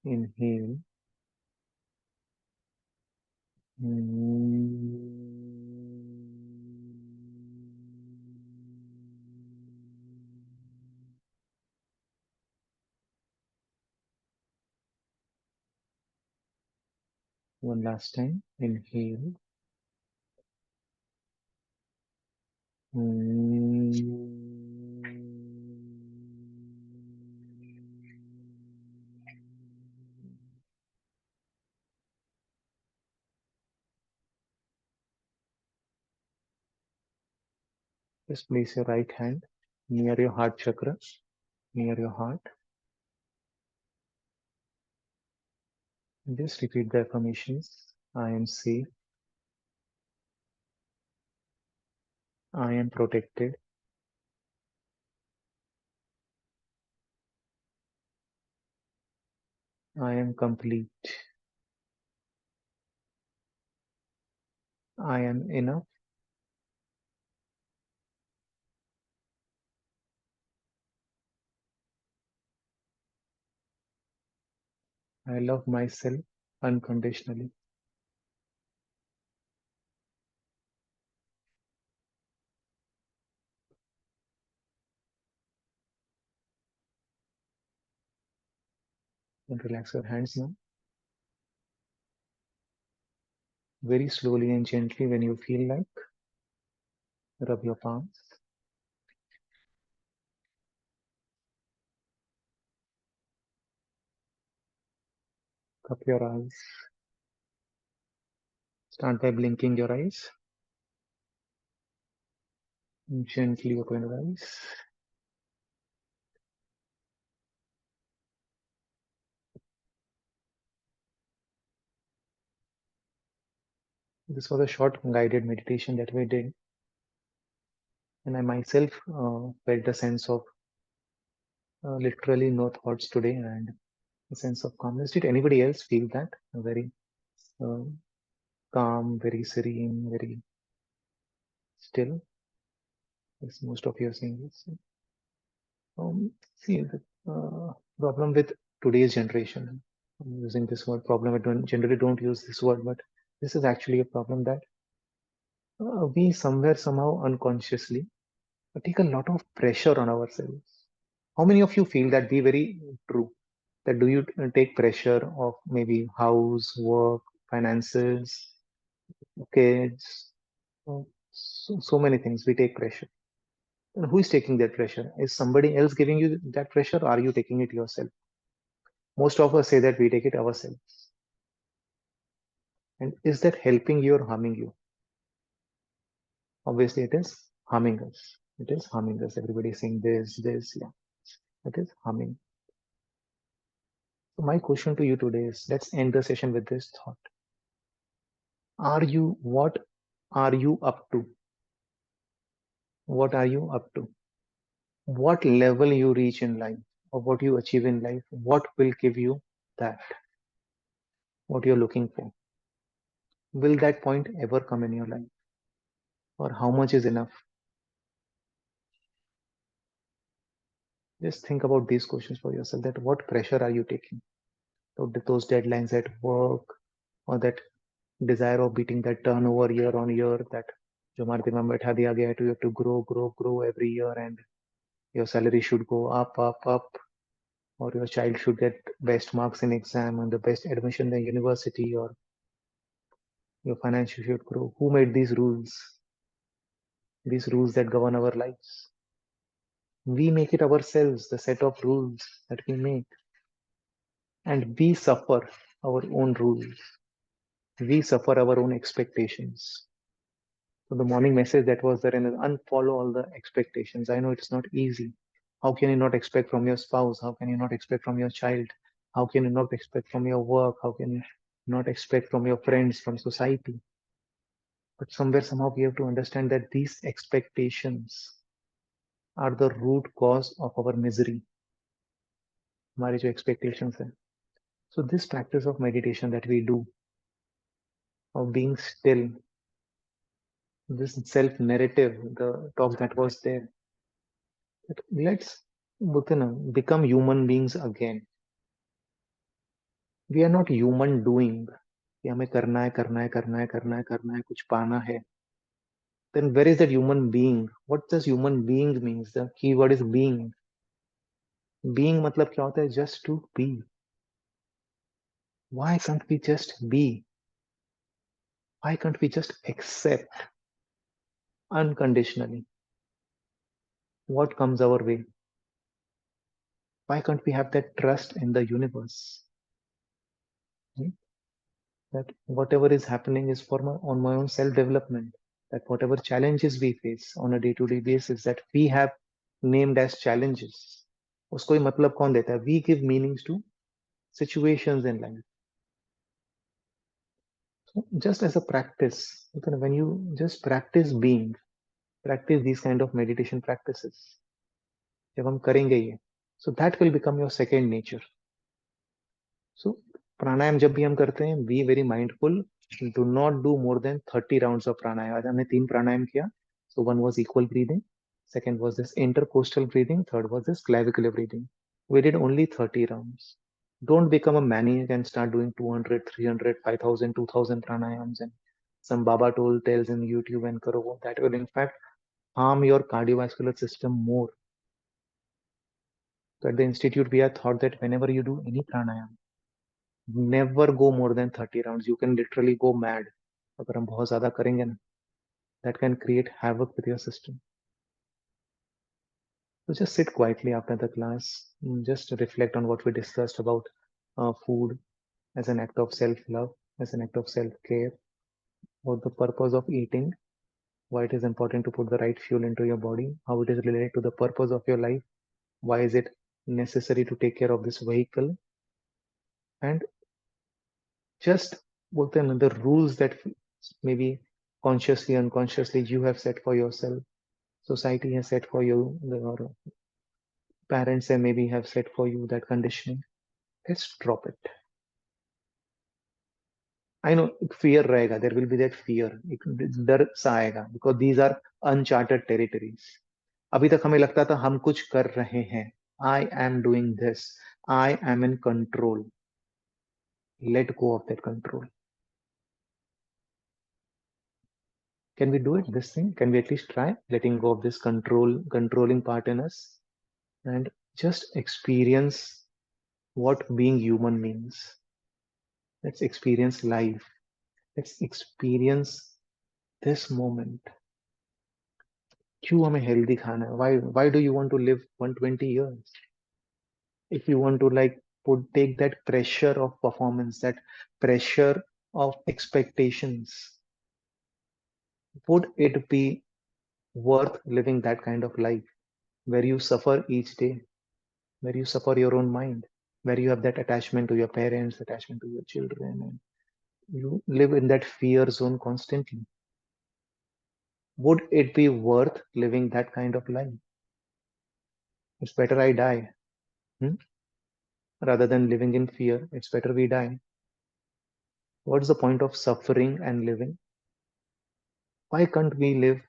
Inhale. One last time. Inhale. Just place your right hand near your heart chakra, near your heart, and just repeat the affirmations. I am safe. I am protected. I am complete. I am enough. I love myself unconditionally. And relax your hands now. Very slowly and gently when you feel like. Rub your palms. Cup your eyes. Start by blinking your eyes. And gently open your eyes. This was a short guided meditation that we did. And I myself felt a sense of literally no thoughts today and a sense of calmness. Did anybody else feel that? A very uh, calm, very serene, very still? Yes, most of you are saying this. See, the problem with today's generation, I'm using this word problem, I don't generally don't use this word, but this is actually a problem that we somewhere somehow unconsciously take a lot of pressure on ourselves. How many of you feel that? Be very true. That do you take pressure of maybe house, work, finances, kids, so many things we take pressure. And who is taking that pressure? Is somebody else giving you that pressure, or are you taking it yourself? Most of us say that we take it ourselves. And is that helping you or harming you? Obviously, it is harming us. It is harming us. Everybody is saying this, yeah. It is harming. So my question to you today is, let's end the session with this thought. What are you up to? What are you up to? What level you reach in life or what you achieve in life? What will give you that? What you're looking for? Will that point ever come in your life? Or how much is enough? Just think about these questions for yourself, that what pressure are you taking? So those deadlines at work or that desire of beating that turnover year on year, that जो हमारे दिमाग में बैठा दिया गया है, you have to grow every year and your salary should go up, or your child should get best marks in exam and the best admission in the university, or your financial should grow. Who made these rules? These rules that govern our lives. We make it ourselves, the set of rules that we make. And we suffer our own rules. We suffer our own expectations. So the morning message that was there, and unfollow all the expectations. I know it's not easy. How can you not expect from your spouse? How can you not expect from your child? How can you not expect from your work? How can you not expect from your friends, from society? But somewhere, somehow, we have to understand that these expectations are the root cause of our misery. हमारे जो expectations हैं. So this practice of meditation that we do, of being still, this self-narrative, the talk that was there, that let's become human beings again. We are not human doing. कि हमें करना है, कुछ पाना है. Then where is that human being? What does human being means? The keyword is being. Being मतलब क्या होता है? Just to be. Why can't we just be? Why can't we just accept unconditionally what comes our way? Why can't we have that trust in the universe? Hmm? That whatever is happening is for on my own self-development. That whatever challenges we face on a day-to-day basis that we have named as challenges, उसको ही मतलब कौन देता है? We give meanings to situations in life. So just as a practice, when you just practice being, Practice these kind of meditation practices. जब हम करेंगे ये, so that will become your second nature. So प्राणायाम जब भी हम करते हैं, be very mindful. Do not do more than 30 rounds of pranayam. आज हमने 3 प्राणायाम किया. So one was equal breathing, second was this intercostal breathing, third was this clavicular breathing. We did only 30 rounds. Don't become a maniac and start doing 200, 300, 5,000, 2,000 pranayams and some Baba told tells in YouTube and karo. That will in fact harm your cardiovascular system more. So at the institute, we are taught that whenever you do any pranayam, never go more than 30 rounds. You can literally go mad. अगर हम बहुत ज्यादा करेंगे ना, that can create havoc with your system. So just sit quietly after the class. Just reflect on what we discussed about food as an act of self-love, as an act of self-care, what the purpose of eating, why it is important to put the right fuel into your body, how it is related to the purpose of your life, why is it necessary to take care of this vehicle, and just बोलते हैं ना, the rules that maybe consciously unconsciously you have set for yourself, society has set for you, or parents have maybe have set for you, that conditioning. Let's drop it. I know fear रहेगा, there will be that fear, एक डर सा आएगा, because these are uncharted territories. अभी तक हमें लगता था हम कुछ कर रहे हैं. I am doing this. I am in control. Let go of that control. Can we do it, this thing? Can we at least try letting go of this controlling part in us and just experience what being human means? Let's experience life. Let's experience this moment. क्यों हमें healthy खाना है? Why do you want to live 120 years? If you want to like take that pressure of performance, that pressure of expectations, would it be worth living that kind of life where you suffer each day, where you suffer your own mind, where you have that attachment to your parents, attachment to your children, and you live in that fear zone constantly? Would it be worth living that kind of life? It's better I die, hmm? Rather than living in fear. It's better we die. What's the point of suffering and living? Why can't we live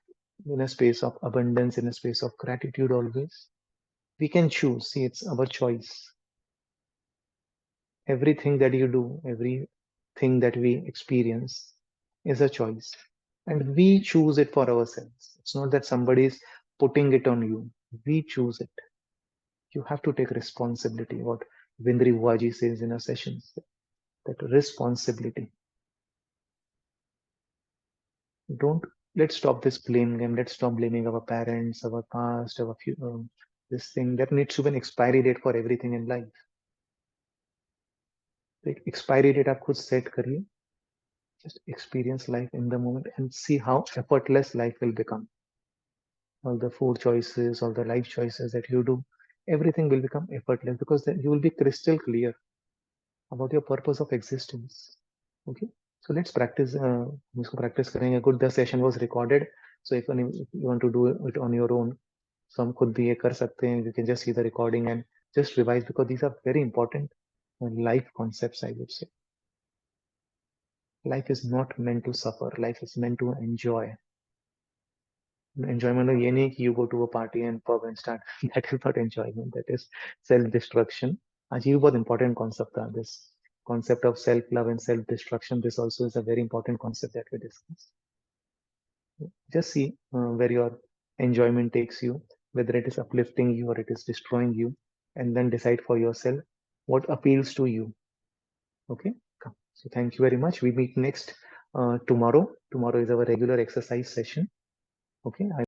in a space of abundance, in a space of gratitude always? We can choose. See, it's our choice. Everything that you do, everything that we experience is a choice. And we choose it for ourselves. It's not that somebody is putting it on you. We choose it. You have to take responsibility. What Vindri Buaji says in our sessions, that responsibility. Don't Let's stop this blame game. Let's stop blaming our parents, our past, this thing. There needs to be an expiry date for everything in life. The expiry date आप खुद set करिए. Just experience life in the moment and see how effortless life will become. All the food choices, all the life choices that you do, everything will become effortless because then you will be crystal clear about your purpose of existence. Okay, so let's practice. इसको practice करेंगे. Good, the session was recorded. So if you want to do it on your own, so हम खुद भी ये कर सकते हैं. You can just see the recording and just revise because these are very important life concepts, I would say. Life is not meant to suffer. Life is meant to enjoy. Enjoyment ये नहीं कि you go to a party and pub and start. That is not enjoyment. That is self-destruction. आज ये भी बहुत important concept था. This concept of self-love and self-destruction. This also is a very important concept that we discussed. Just see where your enjoyment takes you, whether it is uplifting you or it is destroying you, and then decide for yourself what appeals to you. Okay. So thank you very much. We meet next tomorrow. Tomorrow is our regular exercise session. Okay.